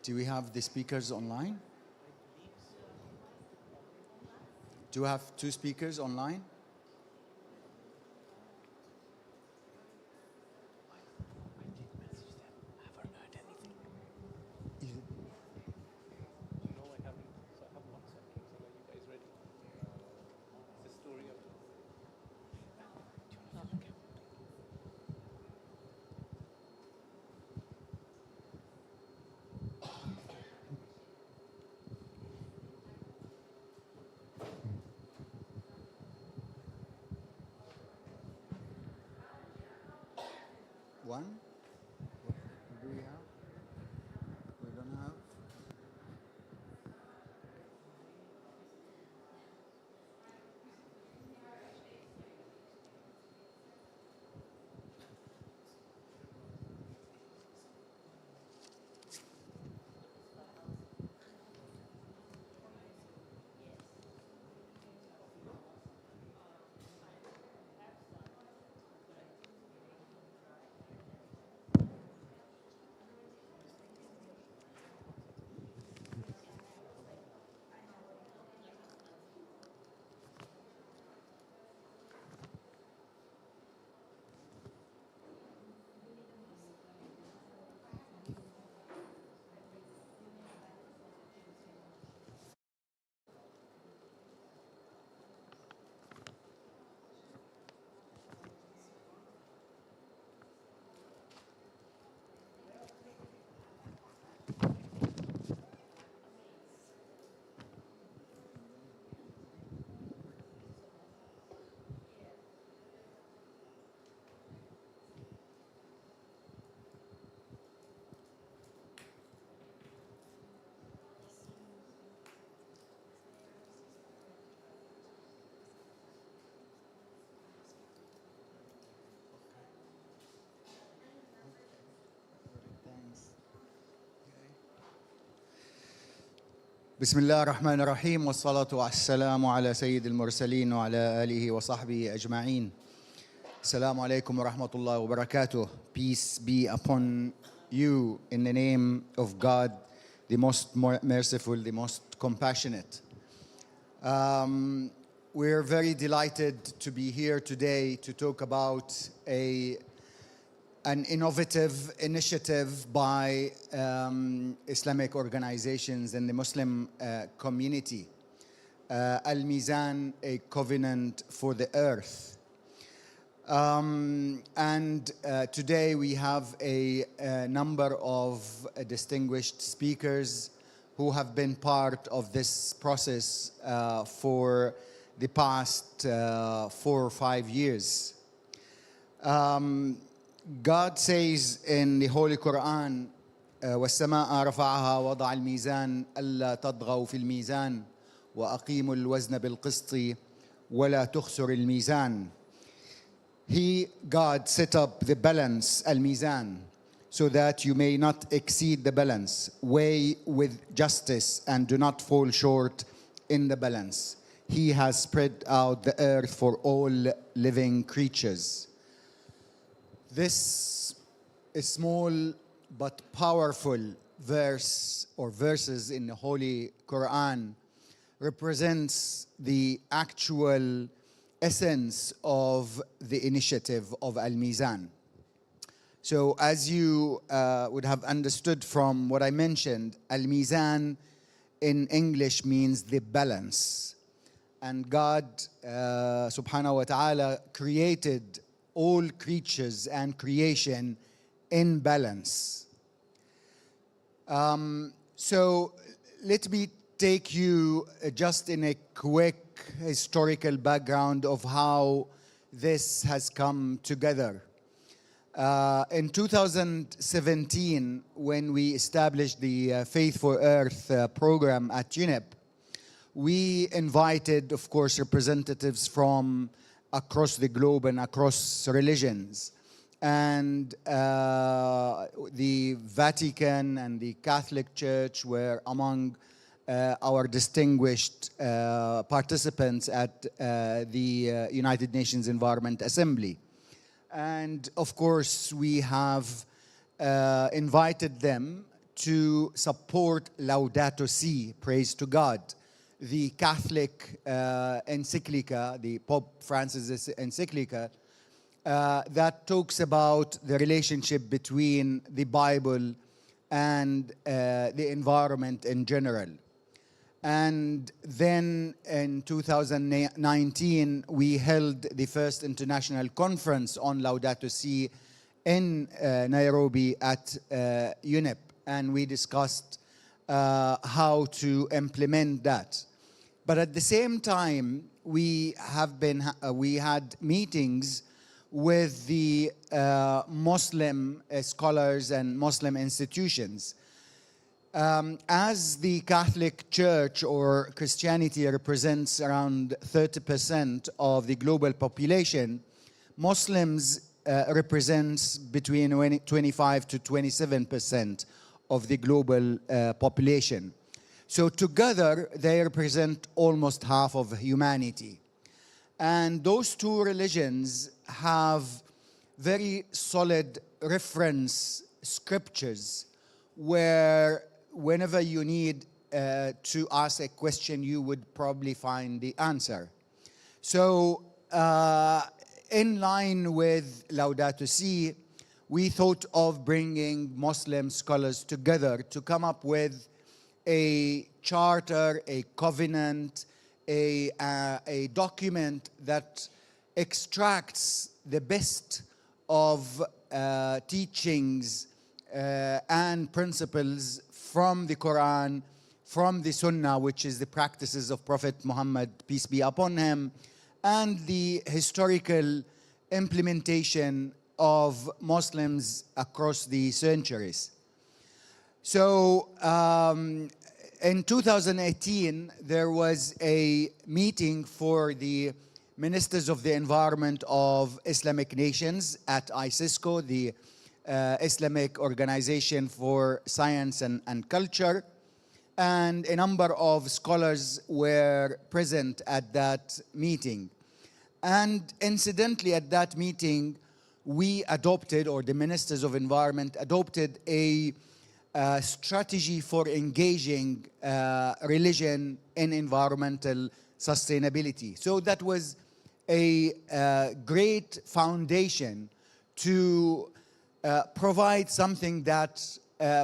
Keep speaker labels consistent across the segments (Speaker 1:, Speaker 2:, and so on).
Speaker 1: Do we have the speakers online? Do we have two speakers online? One? What do we have? We don't have? بسم الله الرحمن الرحيم والصلاة والسلام على سيد المرسلين وعلى آله وصحبه أجمعين. Assalamu alaikum wa rahmatullahi wa barakatuh. Peace be upon you in the name of God, the most merciful, the most compassionate. We're very delighted to be here today to talk about an innovative initiative by Islamic organizations in the Muslim community. Al-Mizan, a covenant for the earth. Today we have a number of distinguished speakers who have been part of this process for the past 4 or 5 years. God says in the Holy Quran, وَالسَّمَاءَ رَفَعَهَا وَضَعَ الْمِيزَانَ أَلَّا تَطْغَوْا فِي الْمِيزَانِ وَأَقِيمُوا الْوَزْنَ بِالْقِسْطِ وَلَا تُخْسِرُوا الْمِيزَانَ. He, God, set up the balance, Al-Mizan, so that you may not exceed the balance. Weigh with justice and do not fall short in the balance. He has spread out the earth for all living creatures. This small but powerful verse or verses in the Holy Quran represents the actual essence of the initiative of Al-Mizan. So as you would have understood from what I mentioned, Al-Mizan in English means the balance. And God subhanahu wa ta'ala created all creatures and creation in balance. So let me take you just in a quick historical background of how this has come together. In 2017, when we established the Faith for Earth program at UNEP, we invited, of course, representatives from across the globe and across religions. And the Vatican and the Catholic Church were among our distinguished participants at the United Nations Environment Assembly. And of course, we have invited them to support Laudato Si, praise to God, the Catholic encyclica, the Pope Francis encyclica, that talks about the relationship between the Bible and the environment in general. And then in 2019, we held the first international conference on Laudato Si in Nairobi at UNEP, and we discussed how to implement that. But at the same time, we had meetings with the Muslim scholars and Muslim institutions. As the Catholic Church or Christianity represents around 30% of the global population, Muslims represents between 25 to 27% of the global population. So together, they represent almost half of humanity. And those two religions have very solid reference scriptures where whenever you need to ask a question, you would probably find the answer. So in line with Laudato Si, we thought of bringing Muslim scholars together to come up with a charter, a covenant, a document that extracts the best of teachings and principles from the Quran, from the Sunnah, which is the practices of Prophet Muhammad, peace be upon him, and the historical implementation of Muslims across the centuries. So in 2018, there was a meeting for the Ministers of the Environment of Islamic Nations at ICISCO, the Islamic Organization for Science and Culture, and a number of scholars were present at that meeting. And incidentally, at that meeting, we adopted, or the Ministers of Environment adopted, a strategy for engaging religion in environmental sustainability. So that was a great foundation to provide something that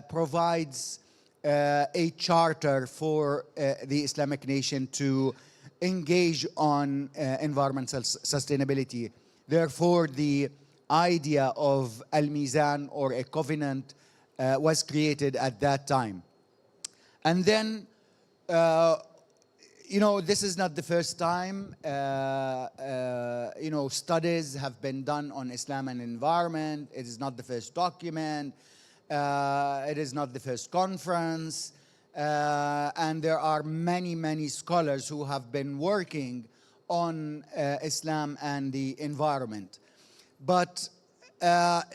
Speaker 1: provides a charter for the Islamic nation to engage on environmental sustainability. Therefore, the idea of Al-Mizan, or a covenant, was created at that time. And then, this is not the first time, studies have been done on Islam and environment. It is not the first document. It is not the first conference. And there are many, many scholars who have been working on Islam and the environment. But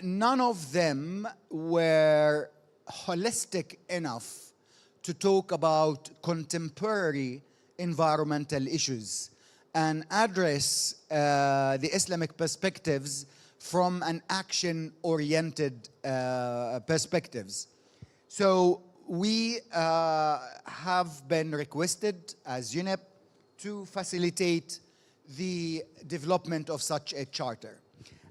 Speaker 1: none of them were holistic enough to talk about contemporary environmental issues and address the Islamic perspectives from an action-oriented perspectives. So we have been requested as UNEP to facilitate the development of such a charter.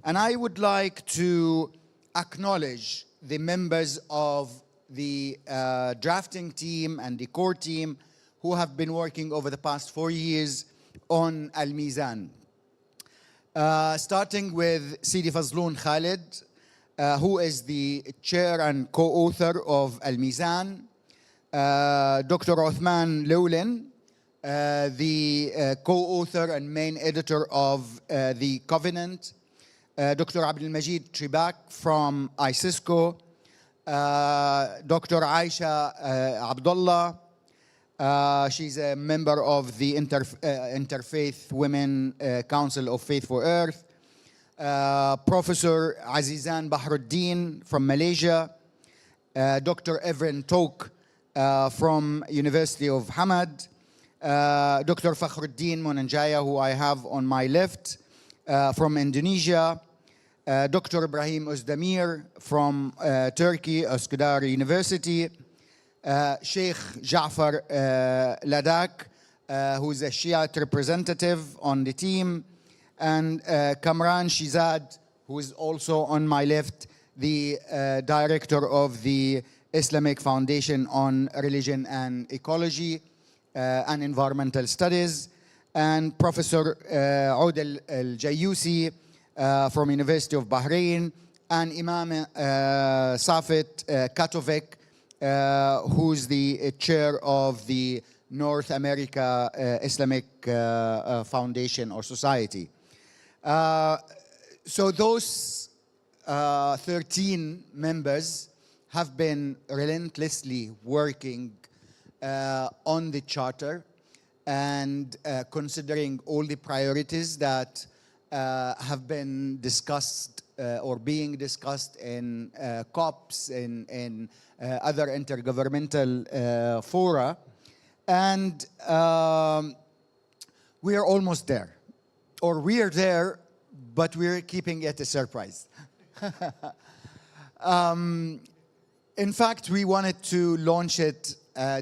Speaker 1: And I would like to acknowledge the members of the drafting team and the core team who have been working over the past 4 years on Al-Mizan. Starting with Sidi Fazloon Khalid, who is the chair and co-author of Al-Mizan, Dr. Uthman Lowlin, the co-author and main editor of the Covenant, Dr. Abdul Majid Tribak from ICISCO, Dr. Aisha Abdullah, she's a member of the Interfaith Women Council of Faith for Earth, Professor Azizan Bahruddin from Malaysia, Dr. Evren Tok from University of Hamad, Dr. Fakhruddin Monanjaya, who I have on my left, from Indonesia, Dr. Ibrahim Özdemir from Turkey, Üsküdar University, Sheikh Ja'far Ladak, who is a Shiite representative on the team, and Kamran Shizad, who is also on my left, the director of the Islamic Foundation on Religion and Ecology and Environmental Studies, and Professor Oud Al-Jayusi from University of Bahrain, and Imam Safet Katovec, who's the chair of the North America Islamic Foundation or Society. So those 13 members have been relentlessly working on the charter and considering all the priorities that have been discussed or being discussed in COPs, in other intergovernmental fora. And we are almost there. Or we are there, but we're keeping it a surprise. In fact, we wanted to launch it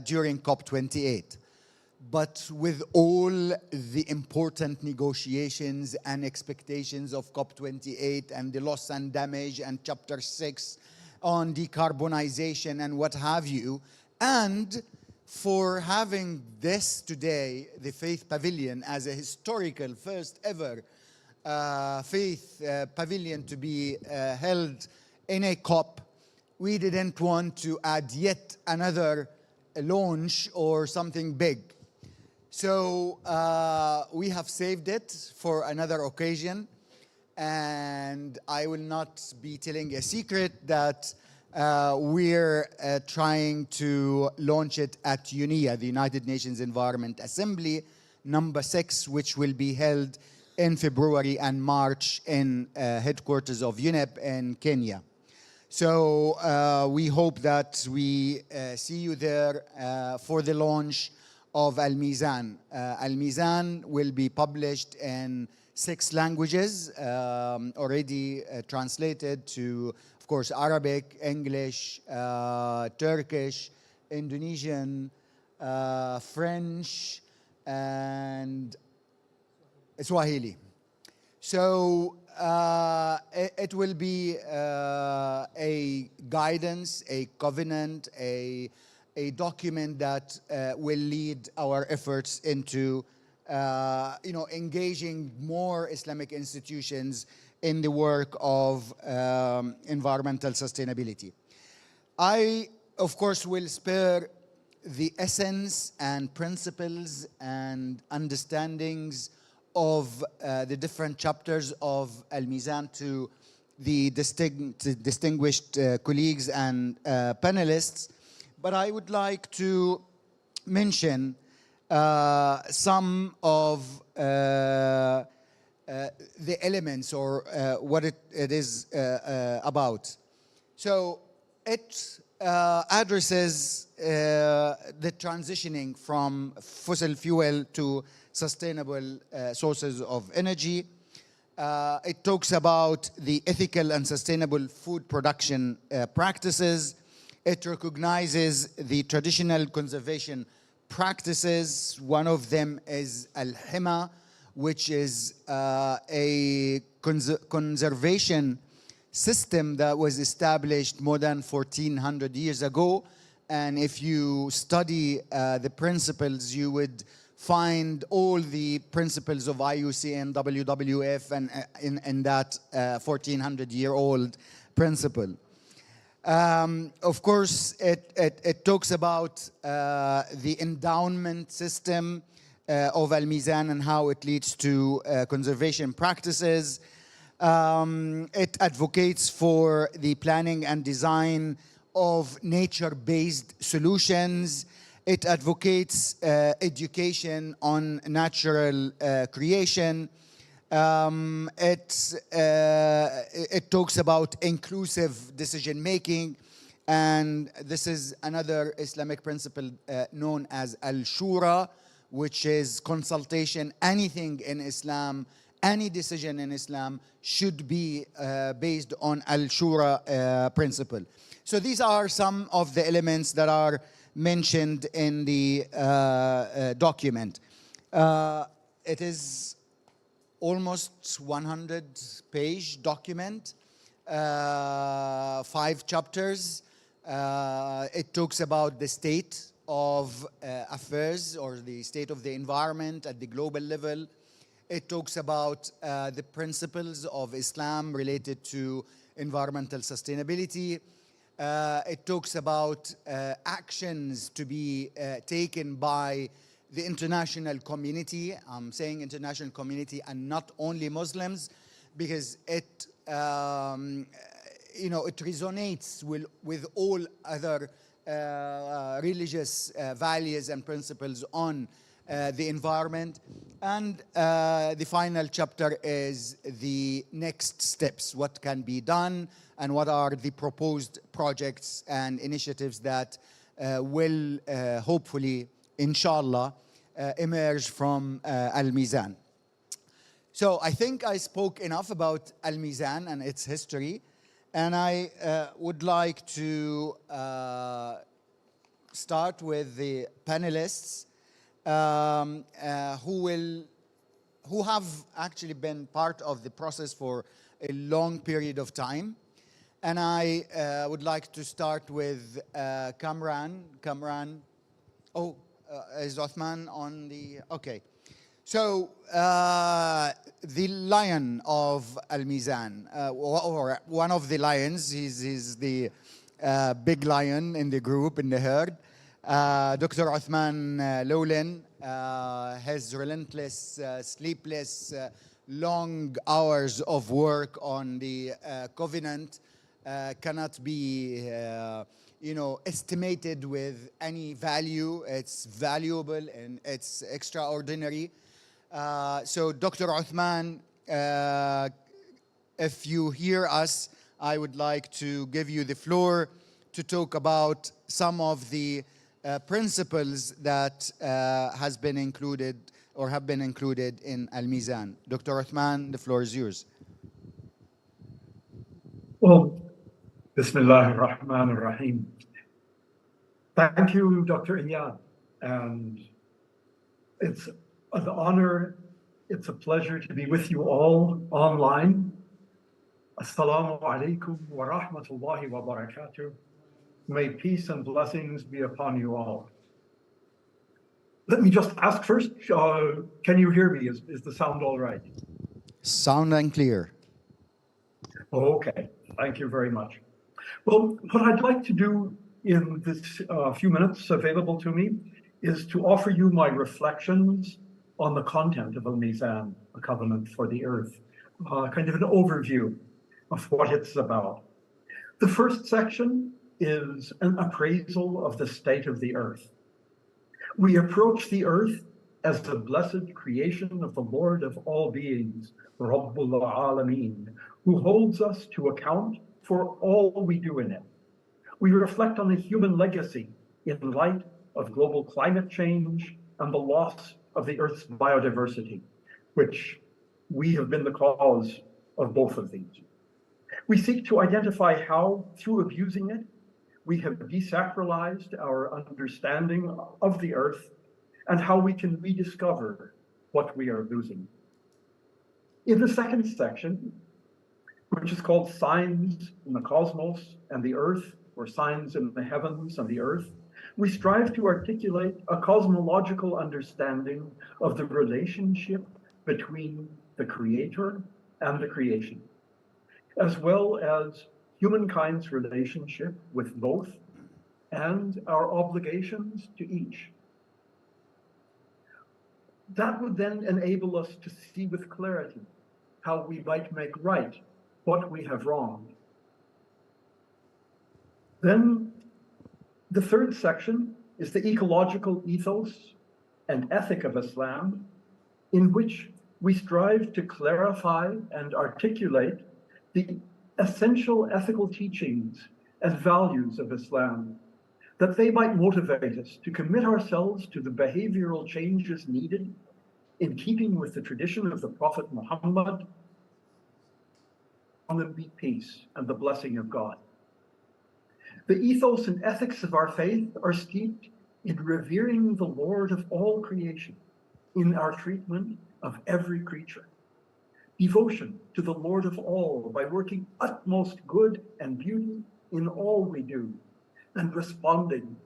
Speaker 1: during COP28. But with all the important negotiations and expectations of COP28 and the loss and damage and Chapter 6 on decarbonization and what have you, and for having this today, the Faith Pavilion, as a historical first ever faith pavilion to be held in a COP, we didn't want to add yet another launch or something big. So we have saved it for another occasion, and I will not be telling a secret that we're trying to launch it at UNEA, the United Nations Environment Assembly, number 6, which will be held in February and March in headquarters of UNEP in Kenya. So we hope that we see you there for the launch of Al-Mizan. Al-Mizan will be published in 6 languages, already translated to, of course, Arabic, English, Turkish, Indonesian, French, and Swahili. So it will be a guidance, a covenant, a document that will lead our efforts into engaging more Islamic institutions in the work of environmental sustainability. I, of course, will spare the essence and principles and understandings of the different chapters of Al-Mizan to the distinguished colleagues and panelists, but I would like to mention some of the elements or what it is about. So it addresses the transitioning from fossil fuel to sustainable sources of energy. It talks about the ethical and sustainable food production practices. It recognizes the traditional conservation practices. One of them is Al-Hima, which is a conservation system that was established more than 1400 years ago. And if you study the principles, you would find all the principles of IUCN, WWF, and in that 1400-year-old principle. Of course, it talks about the endowment system of Al-Mizan and how it leads to conservation practices. It advocates for the planning and design of nature-based solutions. It advocates education on natural creation. It talks about inclusive decision-making, and this is another Islamic principle known as Al-Shura, which is consultation. Anything in Islam any decision in Islam should be based on Al-Shura principle. So these are some of the elements that are mentioned in the document. It is almost 100-page document, 5 chapters. It talks about the state of affairs or the state of the environment at the global level. It talks about the principles of Islam related to environmental sustainability. It talks about actions to be taken by the international community. I'm saying international community and not only Muslims, because it it resonates with all other religious values and principles on the environment. And the final chapter is the next steps, what can be done and what are the proposed projects and initiatives that will hopefully, inshallah, emerge from Al-Mizan. So I think I spoke enough about Al-Mizan and its history, and I would like to start with the panelists who have actually been part of the process for a long period of time. And I would like to start with Kamran. Kamran, is Uthman on the, okay. So the lion of Al-Mizan, or one of the lions, he's the big lion in the group, in the herd. Dr. Uthman Lowlin, his relentless, sleepless, long hours of work on the Covenant cannot be estimated with any value. It's valuable and it's extraordinary. So Dr. Uthman, if you hear us, I would like to give you the floor to talk about some of the principles that has been included or have been included in Al-Mizan. Dr. Uthman, the floor is yours.
Speaker 2: Well, Bismillah ar-Rahman ar-Rahim. Thank you, Dr. Iyad. And it's an honor, it's a pleasure to be with you all online. Assalamu alaikum wa rahmatullahi wa barakatuh. May peace and blessings be upon you all. Let me just ask first, can you hear me? Is the sound all right?
Speaker 1: Sound and clear.
Speaker 2: Okay, thank you very much. Well, what I'd like to do in this few minutes available to me is to offer you my reflections on the content of Al-Mizan, a covenant for the earth, kind of an overview of what it's about. The first section is an appraisal of the state of the earth. We approach the earth as the blessed creation of the Lord of all beings, Rabbul Alameen, who holds us to account for all we do in it. We reflect on the human legacy in light of global climate change and the loss of the Earth's biodiversity, which we have been the cause of both of these. We seek to identify how, through abusing it, we have desacralized our understanding of the Earth and how we can rediscover what we are losing. In the second section, which is called Signs in the Cosmos and the Earth, or Signs in the Heavens and the Earth, we strive to articulate a cosmological understanding of the relationship between the Creator and the creation, as well as humankind's relationship with both and our obligations to each. That would then enable us to see with clarity how we might make right what we have wronged. Then the third section is the ecological ethos and ethic of Islam, in which we strive to clarify and articulate the essential ethical teachings and values of Islam, that they might motivate us to commit ourselves to the behavioral changes needed in keeping with the tradition of the Prophet Muhammad, on them be peace and the blessing of God. The ethos and ethics of our faith are steeped in revering the Lord of all creation in our treatment of every creature. Devotion to the Lord of all by working utmost good and beauty in all we do, and responding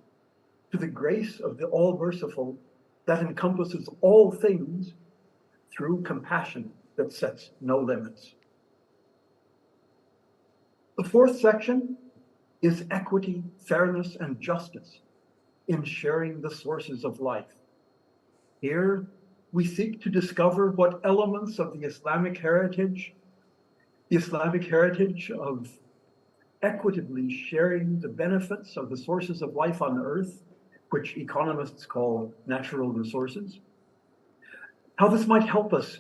Speaker 2: to the grace of the all-merciful that encompasses all things through compassion that sets no limits. The fourth section is equity, fairness, and justice in sharing the sources of life. Here, we seek to discover what elements of the Islamic heritage of equitably sharing the benefits of the sources of life on Earth, which economists call natural resources, how this might help us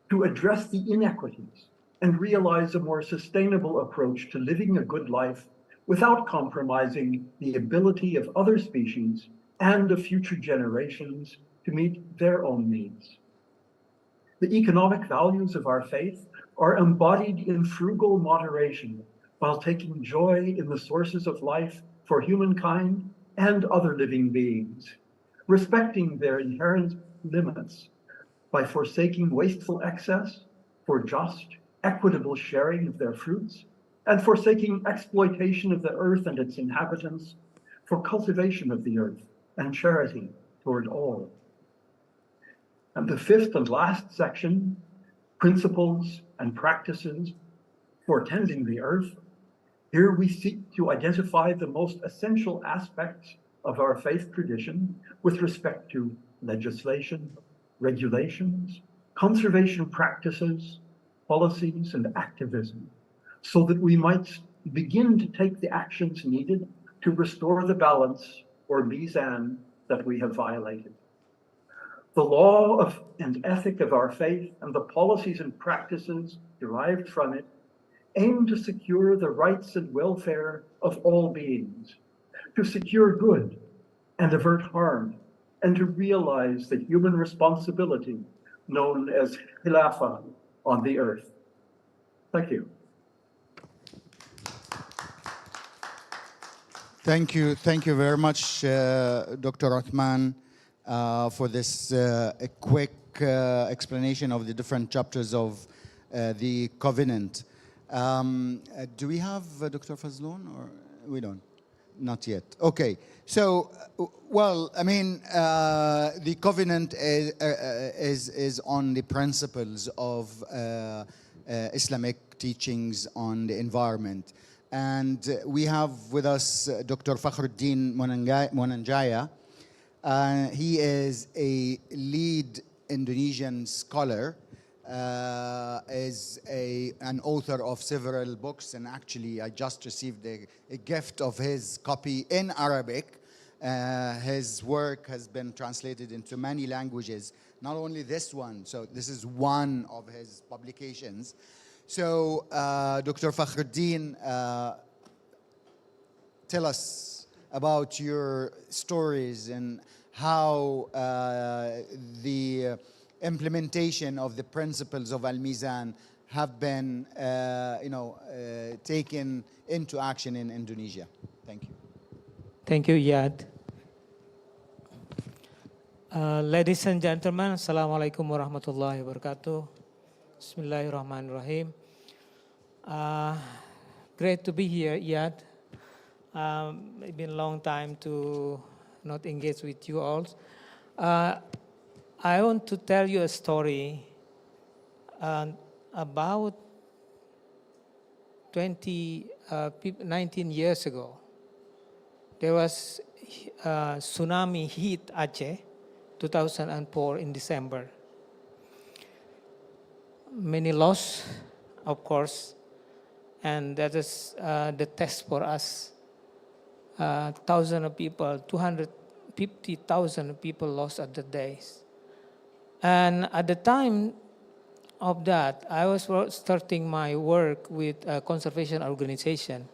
Speaker 2: to address the inequities and realize a more sustainable approach to living a good life without compromising the ability of other species and of future generations to meet their own needs. The economic values of our faith are embodied in frugal moderation while taking joy in the sources of life for humankind and other living beings, respecting their inherent limits by forsaking wasteful excess for just, equitable sharing of their fruits, and forsaking exploitation of the earth and its inhabitants for cultivation of the earth and charity toward all. And the fifth and last section, principles and practices for tending the earth. Here we seek to identify the most essential aspects of our faith tradition with respect to legislation, regulations, conservation practices, policies, and activism, so that we might begin to take the actions needed to restore the balance or Mizan that we have violated. The law and ethic of our faith and the policies and practices derived from it aim to secure the rights and welfare of all beings, to secure good and avert harm, and to realize the human responsibility known as Khilafah on the earth. Thank you.
Speaker 1: Thank you. Thank you very much, Dr. Othman, for this a quick explanation of the different chapters of the Covenant. Do we have Dr. Fazloon, or we don't? Not yet. Okay. So, well, I mean, the Covenant is on the principles of Islamic teachings on the environment. And we have with us Dr. Fakhruddin Monanjaya. He is a lead Indonesian scholar, is an author of several books, and actually I just received a gift of his copy in Arabic. His work has been translated into many languages, not only this one, so this is one of his publications. So, Dr. Fakhruddin, tell us about your stories and how the implementation of the principles of Al-Mizan have been, taken into action in Indonesia. Thank you.
Speaker 3: Thank you, Yad. Ladies and gentlemen, Assalamualaikum warahmatullahi wabarakatuh. Bismillahirrahmanirrahim. Great to be here, Yad. It's been a long time to not engage with you all. I want to tell you a story about 19 years ago. There was tsunami hit Aceh, 2004 in December. Many lost, of course, and that is the test for us. Thousands of people, 250,000 people lost at the days. And at the time of that, I was starting my work with a conservation organization.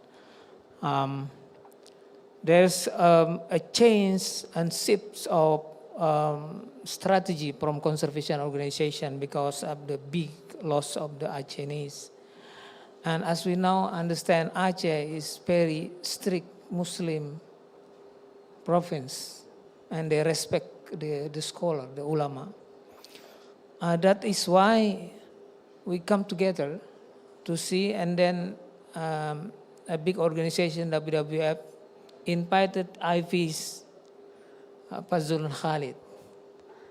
Speaker 3: There's a change and shifts of strategy from conservation organization because of the big loss of the Acehnese. And as we now understand, Aceh is very strict Muslim province, and they respect the scholar, the ulama. That is why we come together to see, and then a big organization, WWF, invited IV's Fazlul Khalid.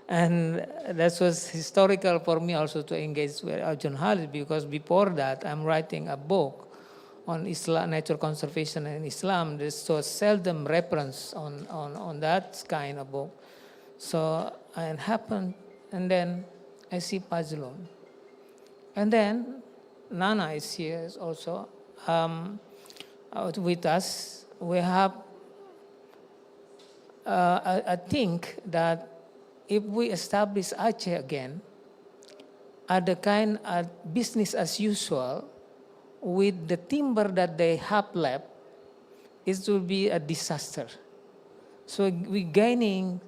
Speaker 3: And that was historical for me also to engage with Arjun Khalid, because before that I'm writing a book on Islam, nature conservation and Islam. There's so seldom reference on that kind of book. So it happened, and then I see Fazlun. And then Nana is here also with us. We have, I think that if we establish Aceh again, at the kind of business as usual, with the timber that they have left, it will be a disaster. So we're gaining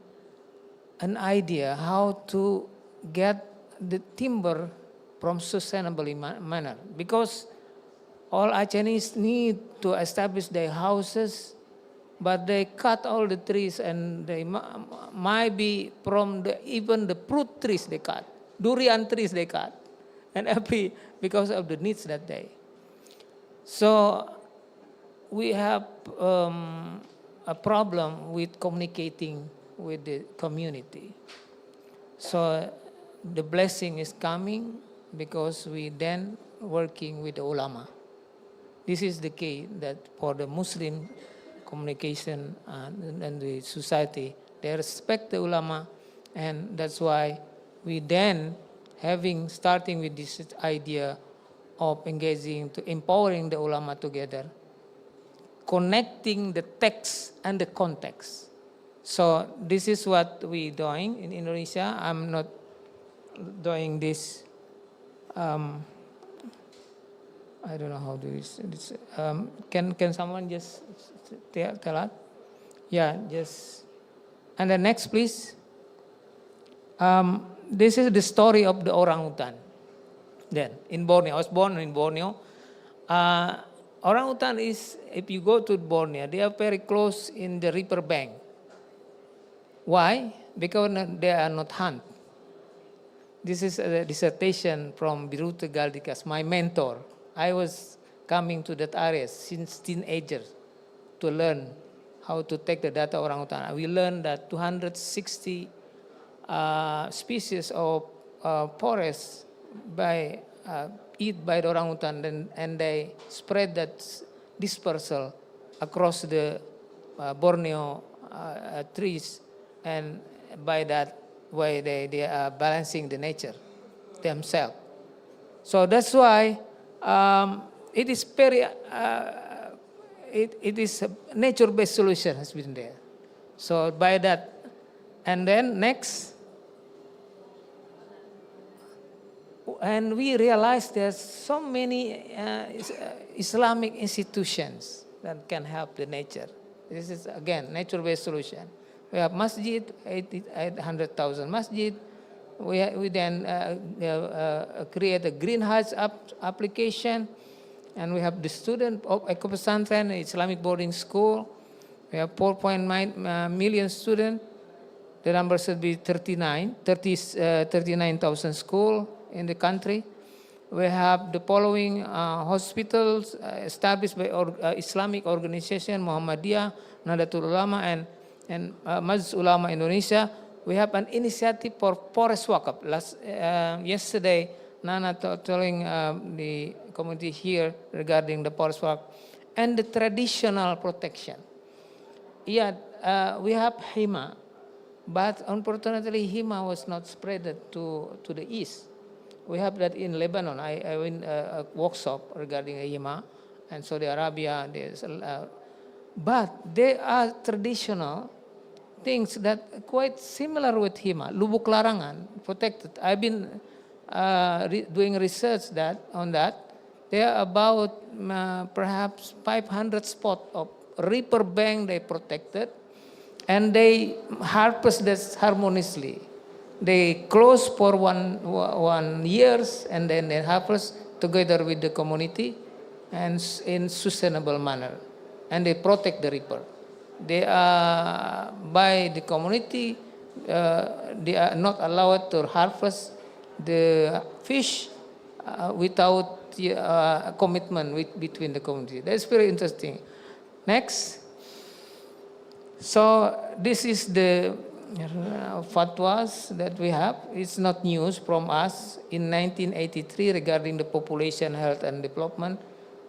Speaker 3: an idea how to get the timber from sustainable manner, because all Acehnese need to establish their houses, but they cut all the trees, and they might be from even the fruit trees they cut, durian trees they cut, and because of the needs that day. So we have a problem with communicating with the community. So the blessing is coming because we then working with the ulama. This is the key that for the Muslim communication and the society, they respect the ulama, and that's why we then starting with this idea of engaging to empowering the ulama together, connecting the text and the context. So this is what we're doing in Indonesia. I'm not doing this. I don't know how to do this. Can someone just tell us? Yeah, just. And the next, please. This is the story of the orangutan. Then in Borneo, I was born in Borneo. Orangutan is, if you go to Borneo, they are very close in the river bank. Why? Because they are not hunted. This is a dissertation from Biruta Galdikas, my mentor. I was coming to that area since teenager to learn how to take the data orangutan. We learned that 260 species of forests eat by the orangutan, and they spread that dispersal across the Borneo trees, and by that way they are balancing the nature themselves. So that's why it is very it is a nature-based solution has been there. So by that, and then next. And we realized there's so many Islamic institutions that can help the nature. This is, again, nature-based solution. We have masjid, 800,000 masjid. We then create a greenhouse application, and we have the student of Ecopesantren, Islamic boarding school. We have 4.9 million students. The number should be 39,000 schools in the country. We have the following hospitals established by Islamic organization, Muhammadiyah, Nahdlatul Ulama, and Majlis Ulama Indonesia. We have an initiative for forest wakaf. Yesterday, Nana telling the community here regarding the forest wakaf and the traditional protection. Yeah, we have Hima, but unfortunately Hima was not spread to the east. We have that in Lebanon. I went a workshop regarding Hima, and Saudi Arabia. But there are traditional things that quite similar with Hima. Lubuk Larangan, protected. I've been doing research on that. There are about perhaps 500 spots of river bank they protected, and they harvest this harmoniously. They close for one years, and then they harvest together with the community and in sustainable manner, and they protect the river. They are by the community. They are not allowed to harvest the fish without commitment between the community. That's very interesting. Next. So this is the fatwas that we have. It's not news from us. In 1983, regarding the population health and development,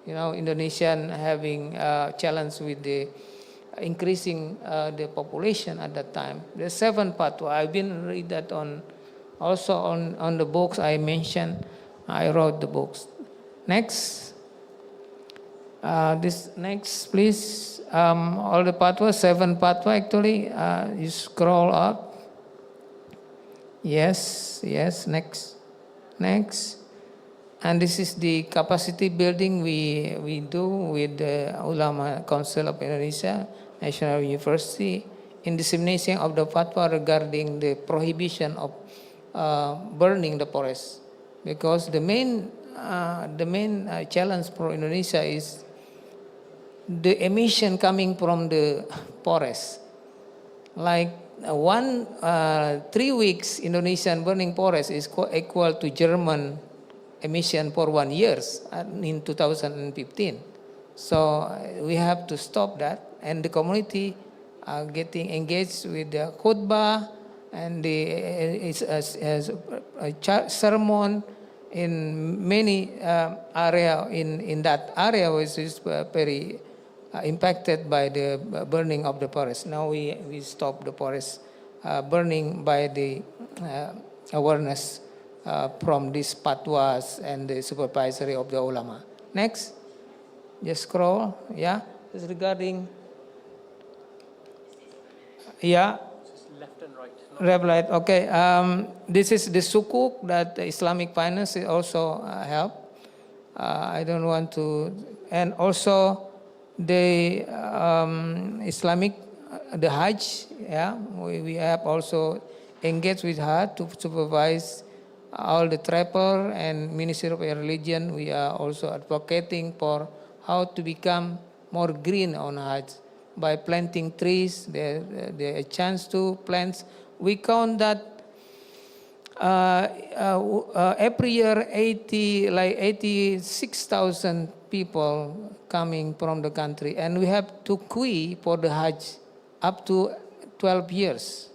Speaker 3: Indonesian having a challenge with the increasing the population at that time. The 7 fatwa, I've been read that also on the books I mentioned. I wrote the books. Next. This next, please. All the fatwa, 7 fatwa actually. You scroll up. Yes, next. And this is the capacity building we do with the Ulama Council of Indonesia, National University, in dissemination of the fatwa regarding the prohibition of burning the forest. Because the main challenge for Indonesia is the emission coming from the forest. Like 3 weeks Indonesian burning forest is equal to German emission for 1 year in 2015. So we have to stop that, and the community are getting engaged with the khutbah and the sermon in many area in that area, which is very impacted by the burning of the forest. Now we stop the forest burning by the awareness from these fatwas and the supervisory of the ulama. Next, just scroll. Yeah, it's regarding. Yeah.
Speaker 4: Left and right.
Speaker 3: Right. Okay. This is the sukuk that the Islamic finance also help. I don't want to, and also the Islamic, the Hajj. Yeah, we have also engaged with her to supervise all the travel, and Ministry of Religion. We are also advocating for how to become more green on Hajj by planting trees. There a chance to plant. We count that every year 86,000 people coming from the country, and we have to queue for the Hajj up to 12 years.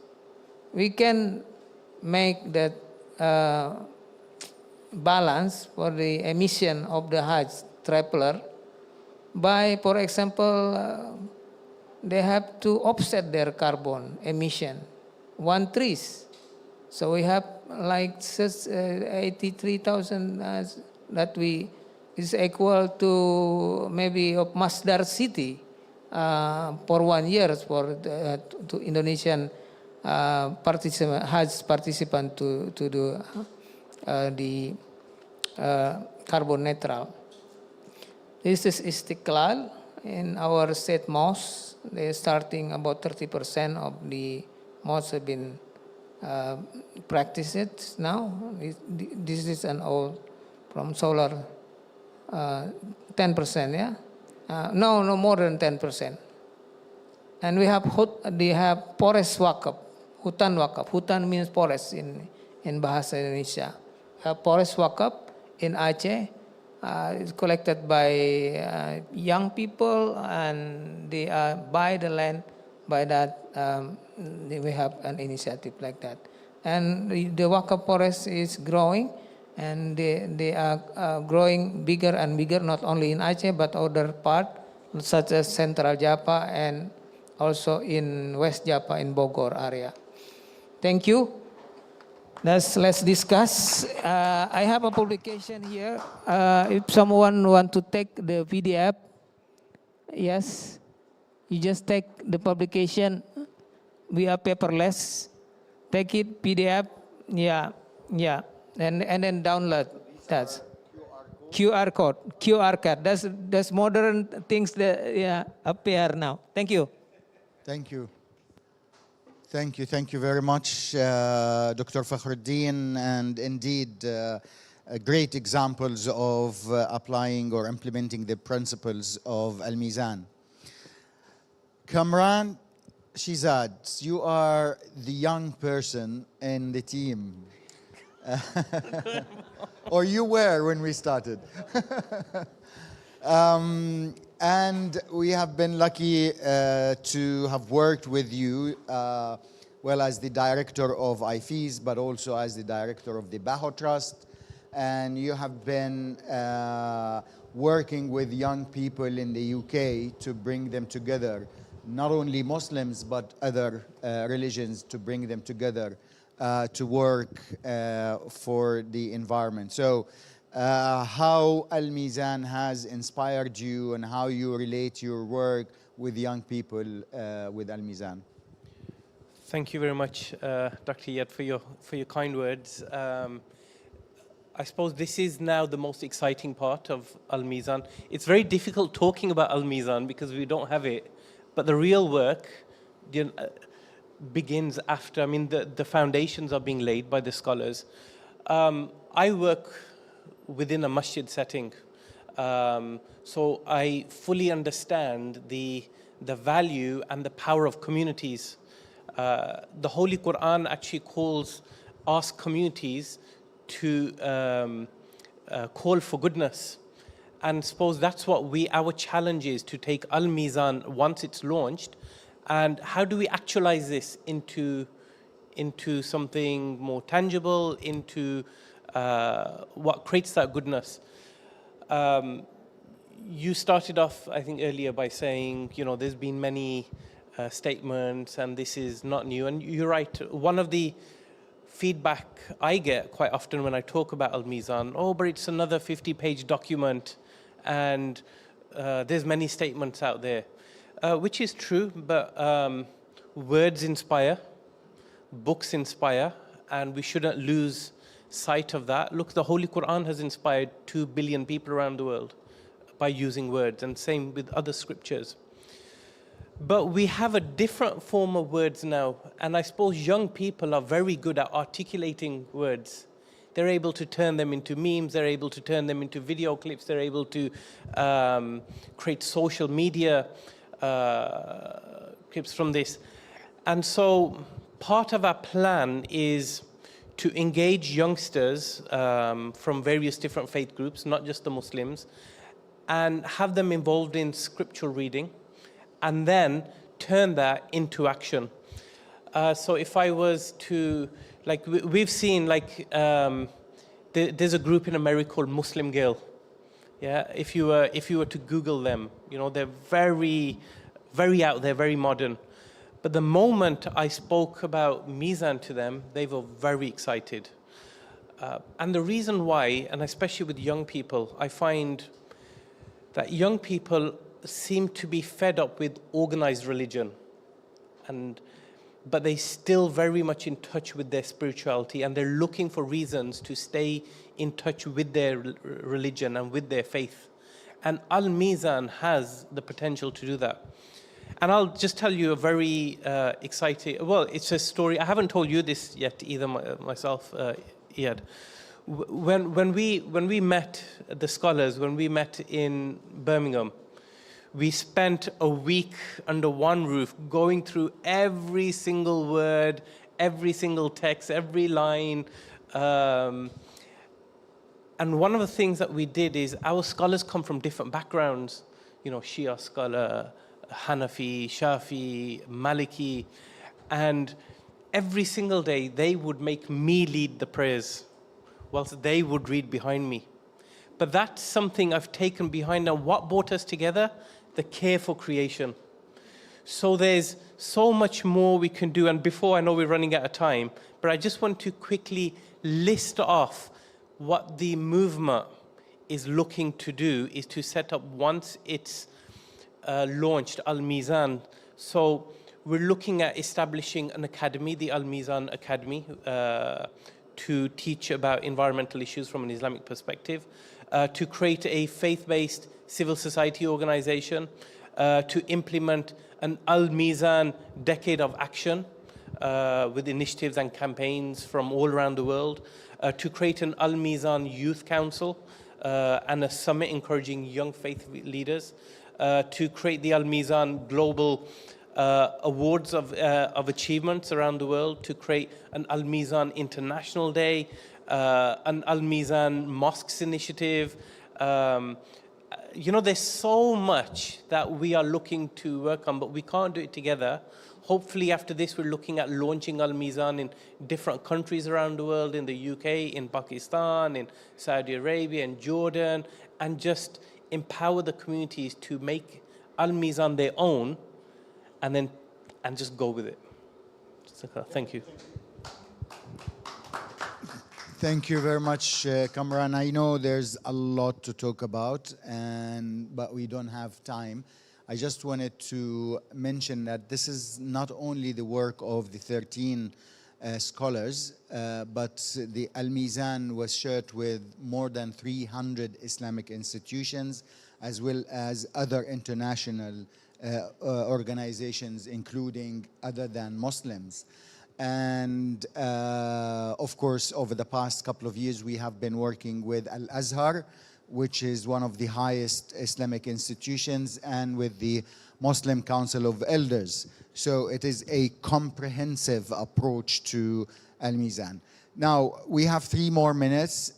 Speaker 3: We can make that balance for the emission of the Hajj traveler by, for example, they have to offset their carbon emission 1 trees. So we have like 83,000 that is equal to maybe of Masdar city for 1 year for to Indonesian Hajj participant to do the carbon neutral. This is Istiqlal in our state mosque. They're starting about 30% of the mosques have been practiced now. This is an old from solar 10%, yeah? No more than 10%. And we have forest wakaf, hutan wakaf. Hutan means forest in Bahasa Indonesia. Forest wakaf in Aceh. It's collected by young people, and they buy the land. By that, we have an initiative like that. And the wakaf forest is growing, and they are growing bigger and bigger, not only in Aceh, but other part, such as Central Java and also in West Java in Bogor area. Thank you. Let's discuss. I have a publication here. If someone want to take the PDF, yes, you just take the publication. We are paperless. Take it PDF. Yeah, and then download that. QR code. That's modern things that appear now. Thank you.
Speaker 1: Thank you. Thank you very much, Dr. Fakhruddin, and indeed, great examples of applying or implementing the principles of Al-Mizan. Kamran Shizad, you are the young person in the team. Or you were when we started. And we have been lucky to have worked with you, well, as the director of IFES, but also as the director of the Baho Trust. And you have been working with young people in the UK to bring them together, not only Muslims, but other religions, to bring them together to work for the environment. So how Al-Mizan has inspired you and how you relate your work with young people with Al-Mizan.
Speaker 4: Thank you very much, Dr. Yad, for your kind words. I suppose this is now the most exciting part of Al-Mizan. It's very difficult talking about Al-Mizan because we don't have it, but the real work begins after. I mean, the foundations are being laid by the scholars. I work within a masjid setting, so I fully understand the value and the power of communities. The Holy Quran actually asks communities to call for goodness, and suppose that's what our challenge is, to take Al-Mizan once it's launched, and how do we actualize this into something more tangible, into what creates that goodness. You started off, I think, earlier by saying, there's been many statements and this is not new, and you're right. One of the feedback I get quite often when I talk about Al-Mizan, but it's another 50-page document and there's many statements out there, which is true, but words inspire, books inspire, and we shouldn't lose sight of that. Look, the Holy Quran has inspired 2 billion people around the world by using words, and same with other scriptures. But we have a different form of words now, and I suppose young people are very good at articulating words. They're able to turn them into memes, they're able to turn them into video clips, they're able to create social media clips from this. And so part of our plan is to engage youngsters from various different faith groups, not just the Muslims, and have them involved in scriptural reading, and then turn that into action. So if I was to, we've seen, there's a group in America called Muslim Girl. Yeah, if you were to Google them, they're very, very out there, very modern. But the moment I spoke about Mizan to them, they were very excited. And the reason why, and especially with young people, I find that young people seem to be fed up with organized religion, but they're still very much in touch with their spirituality, and they're looking for reasons to stay in touch with their religion and with their faith. And Al-Mizan has the potential to do that. And I'll just tell you a very exciting, it's a story. I haven't told you this yet either myself, Iyad. When we met the scholars, when we met in Birmingham, we spent a week under one roof going through every single word, every single text, every line. And one of the things that we did is our scholars come from different backgrounds. Shia scholar, Hanafi, Shafi, Maliki. And every single day they would make me lead the prayers whilst they would read behind me. But that's something I've taken behind now. What brought us together? The care for creation. So there's so much more we can do. And before, I know we're running out of time, but I just want to quickly list off what the movement is looking to do, is to set up, once it's launched, Al-Mizan. So we're looking at establishing an academy, the Al-Mizan Academy, to teach about environmental issues from an Islamic perspective, to create a faith-based civil society organization, to implement an Al-Mizan decade of action, with initiatives and campaigns from all around the world, to create an Al-Mizan Youth Council and a summit encouraging young faith leaders, to create the Al-Mizan Global Awards of Achievements around the world, to create an Al-Mizan International Day, an Al-Mizan Mosques Initiative. You know, there's so much that we are looking to work on, but we can't do it together. Hopefully after this, we're looking at launching Al-Mizan in different countries around the world, in the UK, in Pakistan, in Saudi Arabia, and Jordan, and just empower the communities to make Al-Mizan their own, and just go with it. Thank you.
Speaker 1: Thank you very much, Kamran. I know there's a lot to talk about, but we don't have time. I just wanted to mention that this is not only the work of the 13 scholars, but the Al-Mizan was shared with more than 300 Islamic institutions, as well as other international organizations, including other than Muslims. And of course, over the past couple of years, we have been working with Al-Azhar, which is one of the highest Islamic institutions, and with the Muslim Council of Elders. So it is a comprehensive approach to Al-Mizan. Now, we have 3 more minutes.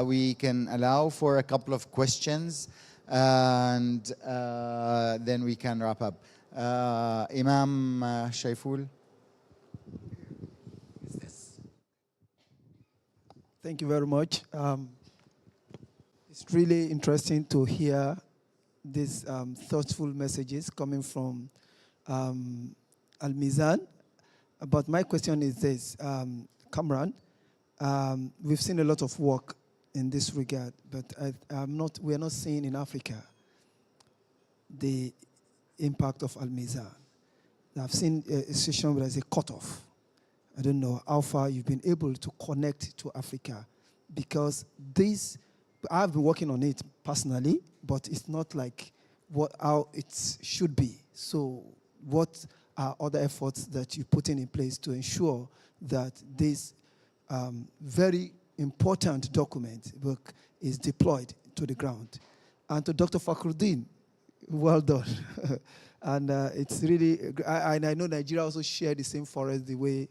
Speaker 1: We can allow for a couple of questions, and then we can wrap up. Imam Shaiful.
Speaker 5: Thank you very much. It's really interesting to hear these thoughtful messages coming from Al-Mizan. But my question is this, Kamran, we've seen a lot of work in this regard, but we are not seeing in Africa the impact of Al-Mizan. I've seen a situation where there's a cutoff. I don't know how far you've been able to connect to Africa, because I've been working on it personally, but it's not like how it should be. So what are other efforts that you're putting in place to ensure that this very important document work is deployed to the ground? And to Dr. Fakhruddin, well done. And it's really, and I know Nigeria also share the same forest the way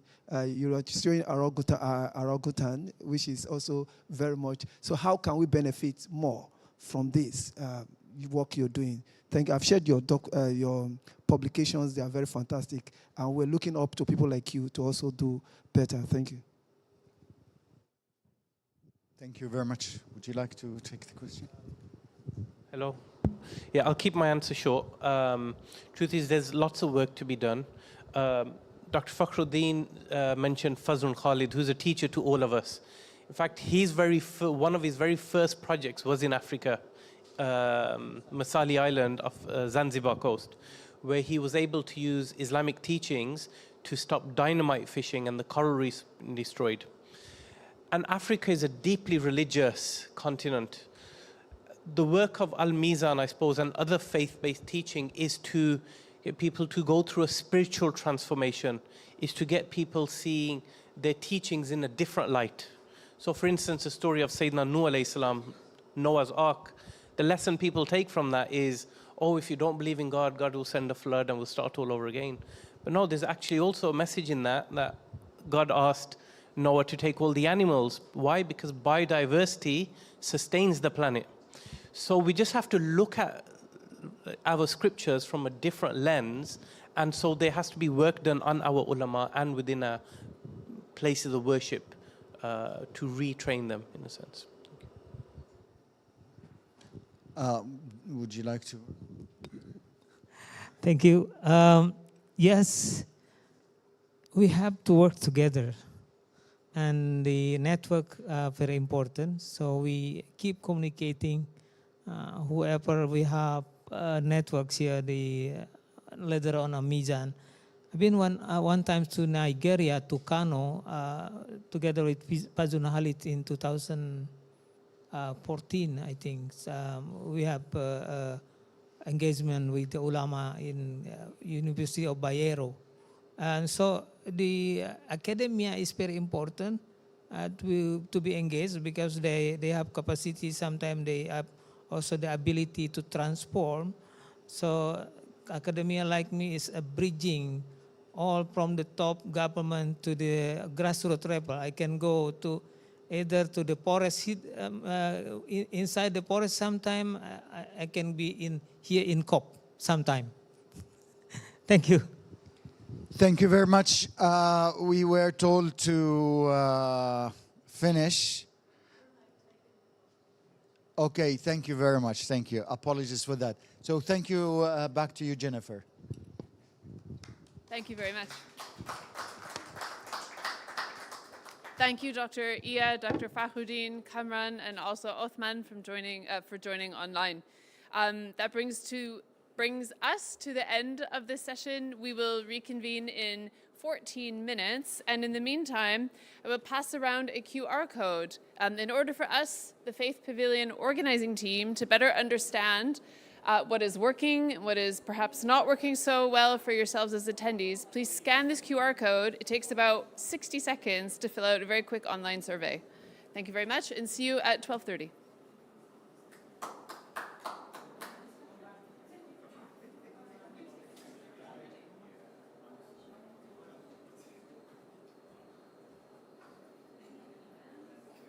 Speaker 5: you are showing Aragutan, which is also very much. So how can we benefit more from this work you're doing? Thank you. I've shared your publications. They are very fantastic. And we're looking up to people like you to also do better. Thank you.
Speaker 1: Thank you very much. Would you like to take the question?
Speaker 4: Hello. Yeah, I'll keep my answer short. Truth is, there's lots of work to be done. Dr. Fakhruddin mentioned Fazlun Khalid, who's a teacher to all of us. In fact, one of his very first projects was in Africa, Masali Island of Zanzibar coast, where he was able to use Islamic teachings to stop dynamite fishing and the coral reefs destroyed. And Africa is a deeply religious continent. The work of Al-Mizan, I suppose, and other faith-based teaching is to get people to go through a spiritual transformation, is to get people seeing their teachings in a different light. So for instance, the story of Sayyidina Nuh alayhi salam, Noah's Ark, the lesson people take from that is, oh, if you don't believe in God, God will send a flood and we'll start all over again. But no, there's actually also a message in that God asked Noah to take all the animals. Why? Because biodiversity sustains the planet. So we just have to look at our scriptures from a different lens, and so there has to be work done on our ulama and within our places of worship to retrain them, in a sense.
Speaker 1: Would you like to?
Speaker 3: Thank you. Yes, we have to work together, and the network very important. So we keep communicating. Whoever we have networks here, the later on Al-Mizan. I've been one time to Nigeria, to Kano, together with Fazlun Khalid in 2014, I think. We have engagement with the ulama in University of Bayero, And so the academia is very important to be engaged because they have capacity. Sometimes they have also the ability to transform. So academia like me is a bridging all from the top government to the grassroots level. I can go to either to the forest, inside the forest sometime. I can be here in COP sometime. Thank you.
Speaker 1: Thank you very much. We were told to finish. Okay, thank you very much. Thank you. Apologies for that. So thank you. Back to you, Jennifer.
Speaker 6: Thank you very much. Thank you, Dr. Iya, Dr. Fakhruddin, Kamran, and also Othman for joining online. That brings us to the end of this session. We will reconvene in 14 minutes, and in the meantime, I will pass around a QR code in order for us, the Faith Pavilion organizing team, to better understand what is working, what is perhaps not working so well for yourselves as attendees. Please scan this QR code. It takes about 60 seconds to fill out a very quick online survey. Thank you very much, and see you at 12:30.